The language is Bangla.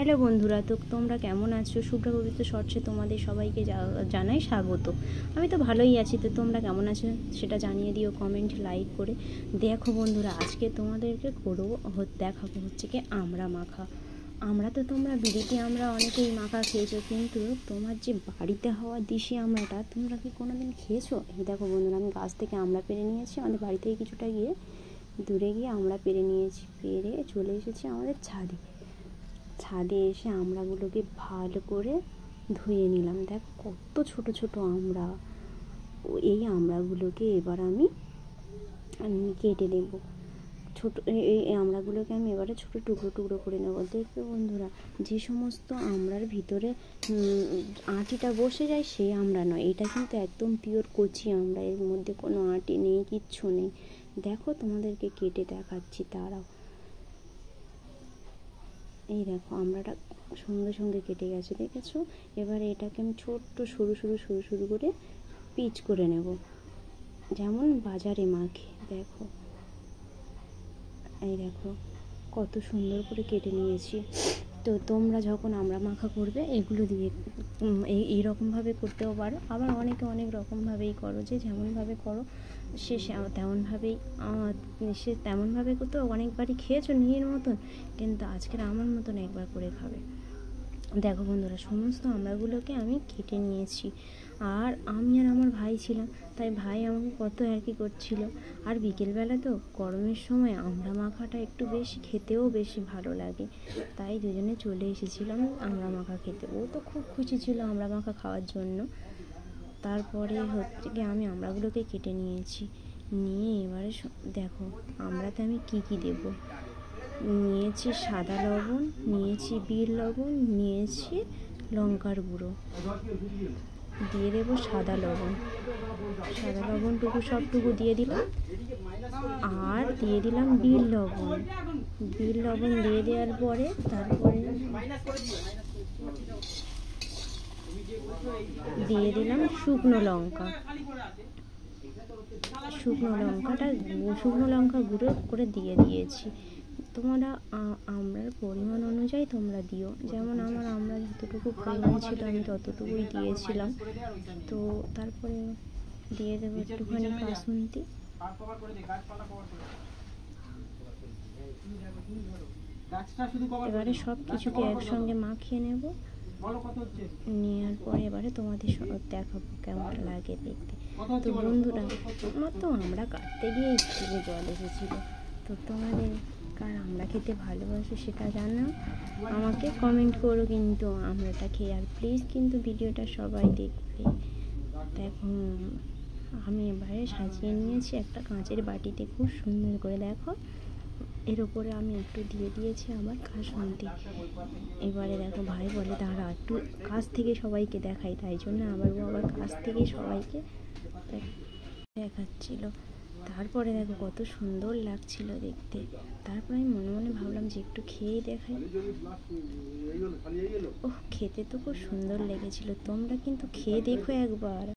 হ্যালো বন্ধুরা, তো তোমরা কেমন আছো? শুভ্র পবিত্র শর্টসে তোমাদের সবাইকে জানাই স্বাগত। আমি তো ভালোই আছি, তো তোমরা কেমন আছো সেটা জানিয়ে দিও কমেন্ট লাইক করে। দেখো বন্ধুরা, আজকে তোমাদেরকে দেখাবো হচ্ছে কি আমড়া মাখা। আমরা তো তোমরা বিড়িতে আমরা অনেকেই মাখা খেয়েছো, কিন্তু তোমার যে বাড়িতে হওয়া দেশি আমড়াটা তোমরা কি কোনোদিন খেয়েছো? এই দেখো বন্ধুরা, আমি গাছ থেকে আমড়া পেড়ে নিয়েছি। আমাদের বাড়ি থেকে কিছুটা গিয়ে দূরে গিয়ে আমড়া পেড়ে নিয়েছি, পেড়ে চলে এসেছি আমাদের ছাদে এসে আমড়াগুলোকে ভালো করে ধুয়ে নিলাম। দেখো কত ছোট ছোট আমড়া। এই আমড়াগুলোকে এবার আমি কেটে নেব। এই আমড়াগুলোকে আমি এবারে ছোট টুকরো টুকরো করে নেব। দেখবে বন্ধুরা, যে সমস্ত আমড়ার ভিতরে আঁটিটা বসে যায় সেই আমড়া নয়, এটা কিন্তু একদম পিওর কচি আমড়া, এর মধ্যে কোনো আঁটি নেই, কিচ্ছু নেই। দেখো তোমাদেরকে কেটে দেখাচ্ছি, তারাও এই দেখো আমড়াটা সঙ্গে সঙ্গে কেটে গেছে, দেখেছো? এবারে এটাকে আমি ছোট্ট সরু সরু সরু সরু করে পিচ করে নেব, যেমন বাজারে মাখে। দেখো এই দেখো কত সুন্দর করে কেটে নিয়েছি। তো তোমরা যখন আমড়া মাখা করবে এগুলো দিয়ে এইরকমভাবে করতেও পারো, আবার অনেকে অনেক রকমভাবেই করো, যে যেমনভাবে করো সে তেমনভাবে করতে অনেকবারই খেয়েছো নিজের মতন, কিন্তু আজকের আমার মতন একবার করে খাবে। দেখো বন্ধুরা, সমস্ত আমড়াগুলোকে আমি কেটে নিয়েছি। আর আমি আর আমার ভাই ছিলাম, তাই ভাই আমাকে কত আর কি করছিল। আর বিকেলবেলা তো গরমের সময় আমড়া মাখাটা একটু বেশি খেতেও বেশি ভালো লাগে, তাই দুজনে চলে এসেছিলাম আমড়া মাখা খেতে। ও তো খুব খুশি ছিল আমড়া মাখা খাওয়ার জন্য। তারপরে হচ্ছে কি আমি আমড়াগুলোকে কেটে নিয়েছি, নিয়ে এবারে দেখো আমড়াতে আমি কি দেবো। নিয়েছি সাদা লবণ, নিয়েছি বিট লবণ, নিয়েছি লঙ্কার গুঁড়ো, দিয়ে দেবো সাদা লবণটুকু সবটুকু দিয়ে দিলাম। আর দিয়ে দিলাম বিট লবণ দিয়ে দেওয়ার পরে তারপরে দিয়ে দিলাম শুকনো লঙ্কা গুঁড়ো করে দিয়ে দিয়েছি। তোমরা আমড়ার পরিমাণ অনুযায়ী তোমরা দিও, যেমন আমরা যতটুকু পরিমাণ ছিল আমি ততটুকুই দিয়েছিলাম। তো তারপরে দিয়ে দেবো একটুখানি কাসুন্দি। এবারে সব কিছুকে একসঙ্গে মাখিয়ে নেব। নেওয়ার পরে এবারে তোমাদের দেখাবো কেমন লাগে দেখতে। তো বন্ধুরা, আমার তো আমরা কাটতে গিয়ে একটু জল এসেছিলো। তো তোমাদের কার আমরা খেতে ভালোবাসে সেটা জানাও, আমাকে কমেন্ট করো কিন্তু আমরাটা খেয়ে। আর প্লিজ কিন্তু ভিডিওটা সবাই দেখবে। দেখো আমি এবারে সাজিয়ে নিয়েছি একটা কাঁচের বাটিতে, খুব সুন্দর করে। দেখো এর উপরে আমি একটু দিয়ে দিয়েছি আবার কাসুন্দি। এবারে দেখো ভাই বলে দাঁড়া একটু কাছ থেকে সবাইকে দেখাই, তাই জন্য আবার কাছ থেকে সবাইকে দেখাচ্ছিল। তারপরে দেখো কত সুন্দর লাগছিল দেখতে। তারপরে আমি মনে মনে ভাবলাম যে একটু খেয়ে দেখাই। খেতে তো খুব সুন্দর লেগেছিল, তোমরা কিন্তু খেয়ে দেখো একবার।